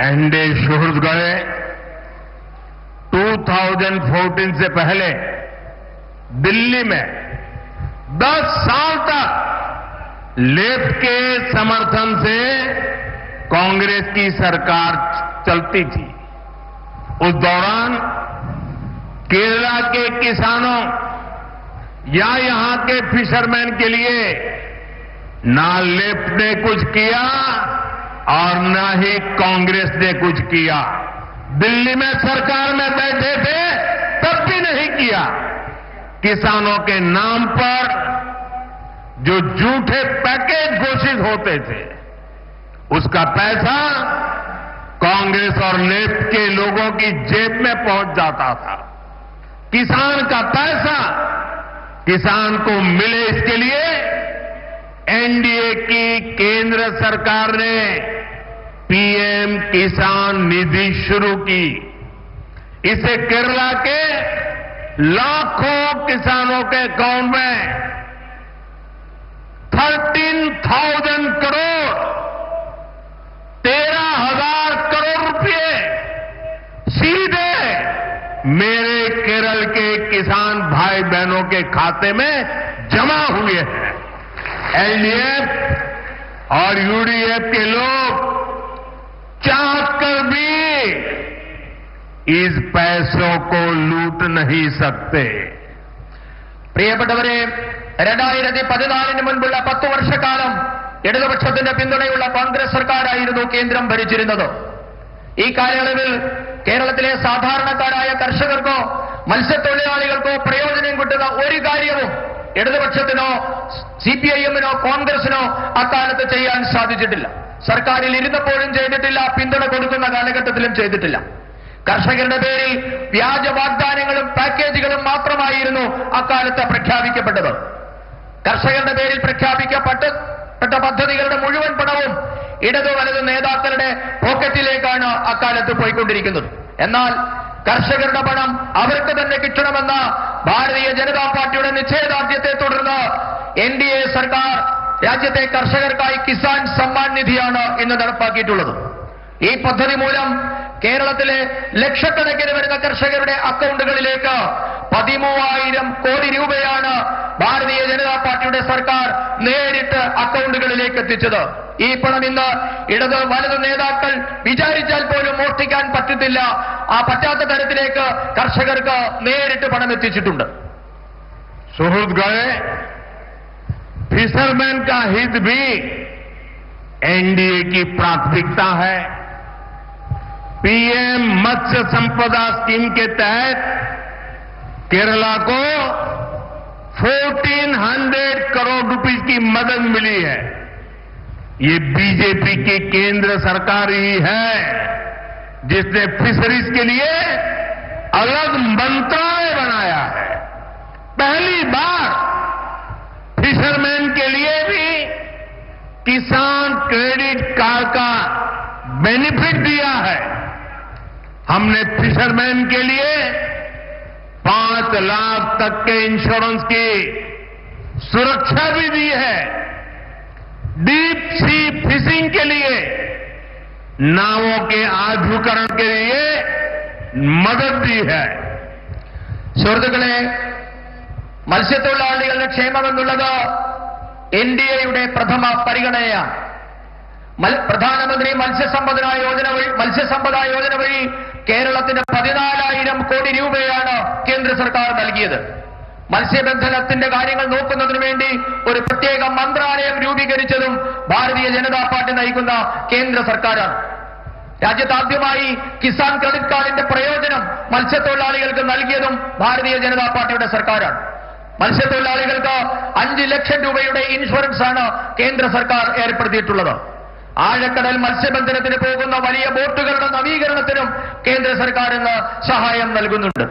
NDA सुहृद गए 2014 से पहले दिल्ली में 10 साल तक लेफ्ट के समर्थन से कांग्रेस की सरकार चलती थी। उस दौरान केरला के किसानों या यहां के फिशरमैन के लिए ना लेफ्ट ने कुछ किया और ना ही कांग्रेस ने कुछ किया। दिल्ली में सरकार में बैठे थे तब भी नहीं किया। किसानों के नाम पर जो झूठे पैकेज घोषित होते थे उसका पैसा कांग्रेस और लेफ्ट के लोगों की जेब में पहुंच जाता था। किसान का पैसा किसान को मिले इसके लिए एनडीए की केंद्र सरकार ने पीएम किसान निधि शुरू की। इसे केरला के लाखों किसानों के अकाउंट में 13,000 करोड़ 13,000 करोड़ रुपए सीधे मेरे केरल के किसान भाई बहनों के खाते में जमा हुए हैं। एलडीएफ और यूडीएफ के लोग चाहकर भी इस पैसों को लूट नहीं सकते। പ്രിയപ്പെട്ടവരെ 2014 മുൻപുള്ള 10 വർഷക്കാലം ഇടതുപക്ഷത്തിന്റെ പിന്തുണയുള്ള കോൺഗ്രസ് സർക്കാരായിരുന്നു കേന്ദ്രം ഭരിച്ചിരുന്നത്. ഈ കാലയളവിൽ കേരളത്തിലെ സാധാരണക്കാരായ കർഷകർക്കോ മത്സ്യത്തൊഴിലാളികൾക്കോ പ്രയോജനം കിട്ടുന്ന ഒരു കാര്യവും ഇടതുപക്ഷത്തിനോ സിപിഐഎമ്മിനോ കോൺഗ്രസിനോ അക്കാലത്ത് ചെയ്യാൻ സാധിച്ചിട്ടില്ല. സർക്കാരിൽ ഇരുന്നപ്പോഴും ചെയ്തിട്ടില്ല, പിന്തുണ കൊടുക്കുന്ന കാലഘട്ടത്തിലും ചെയ്തിട്ടില്ല. കർഷകരുടെ പേരിൽ വ്യാജ വാഗ്ദാനങ്ങളും പാക്കേജുകളും മാത്രമായിരുന്നു അക്കാലത്ത് പ്രഖ്യാപിക്കപ്പെട്ടത്. കർഷകരുടെ പേരിൽ പ്രഖ്യാപിക്കപ്പെട്ട പദ്ധതികളുടെ മുഴുവൻ പണവും ഇടതു വലതു നേതാക്കളുടെ പോക്കറ്റിലേക്കാണ് അക്കാലത്ത് പോയിക്കൊണ്ടിരിക്കുന്നത്. എന്നാൽ കർഷകരുടെ പണം അവർക്ക് തന്നെ കിട്ടണമെന്ന ഭാരതീയ ജനതാ പാർട്ടിയുടെ നിശ്ചയദാർഢ്യത്തെ തുടർന്ന് എൻഡിഎ സർക്കാർ രാജ്യത്തെ കർഷകർക്കായി കിസാൻ സമ്മാൻ നിധിയാണ് ഇന്ന് നടപ്പാക്കിയിട്ടുള്ളത്. ഈ പദ്ധതി മൂലം കേരളത്തിലെ ലക്ഷക്കണക്കിന് വരുന്ന കർഷകരുടെ അക്കൗണ്ടുകളിലേക്ക് 13,000 കോടി രൂപയാണ് ഭാരതീയ ജനതാ പാർട്ടിയുടെ സർക്കാർ നേരിട്ട് അക്കൗണ്ടുകളിലേക്ക് എത്തിച്ചത്. ഈ പണം ഇന്ന് ഇടത് വലത് നേതാക്കൾ വിചാരിച്ചാൽ പോലും മോഷ്ടിക്കാൻ പറ്റത്തില്ല. ആ പറ്റാത്ത തരത്തിലേക്ക് കർഷകർക്ക് നേരിട്ട് പണം എത്തിച്ചിട്ടുണ്ട്. सुहृद गए फिशरमैन का हित भी एनडीए की प्राथमिकता है। पीएम मत्स्य संपदा स्कीम के तहत केरला को 1,400 करोड़ रुपए की मदद मिली है। ये बीजेपी की केंद्र सरकार ही है जिसने फिशरीज के लिए अलग मंत्रालय बनाया है। पहली बार फिशरमैन के लिए भी किसान क्रेडिट कार्ड का बेनिफिट दिया है। हमने फिशरमैन के लिए 5 लाख तक के इंश्योरेंस की सुरक्षा भी दी है। डीप सी फिशिंग के लिए नावों के आधुनिकीकरण के लिए मदद दी है. സുഹൃത്തുക്കളെ, മത്സ്യത്തൊഴിലാളികളുടെ ക്ഷേമമെന്നുള്ളത് എൻഡിഎയുടെ പ്രഥമ പരിഗണനയാണ്. പ്രധാനമന്ത്രി മത്സ്യസമ്പദാ യോജന വഴി കേരളത്തിന് 14,000 കോടി രൂപയാണ് കേന്ദ്ര സർക്കാർ നൽകിയത്. മത്സ്യബന്ധനത്തിന്റെ കാര്യങ്ങൾ നോക്കുന്നതിന് വേണ്ടി ഒരു പ്രത്യേക മന്ത്രാലയം രൂപീകരിച്ചതും ഭാരതീയ ജനതാ പാർട്ടി നയിക്കുന്ന കേന്ദ്ര സർക്കാരാണ്. രാജ്യത്താദ്യമായി കിസാൻ ക്രെഡിറ്റ് കാർഡിന്റെ പ്രയോജനം മത്സ്യത്തൊഴിലാളികൾക്ക് നൽകിയതും ഭാരതീയ ജനതാ പാർട്ടിയുടെ സർക്കാരാണ്. മത്സ്യത്തൊഴിലാളികൾക്ക് 5 ലക്ഷം രൂപയുടെ ഇൻഷുറൻസ് ആണ് കേന്ദ്ര സർക്കാർ ഏർപ്പെടുത്തിയിട്ടുള്ളത്. ആഴക്കടൽ മത്സ്യബന്ധനത്തിന് പോകുന്ന വലിയ ബോട്ടുകളുടെ നവീകരണത്തിനും കേന്ദ്ര സർക്കാർ ഇന്ന് സഹായം നൽകുന്നുണ്ട്.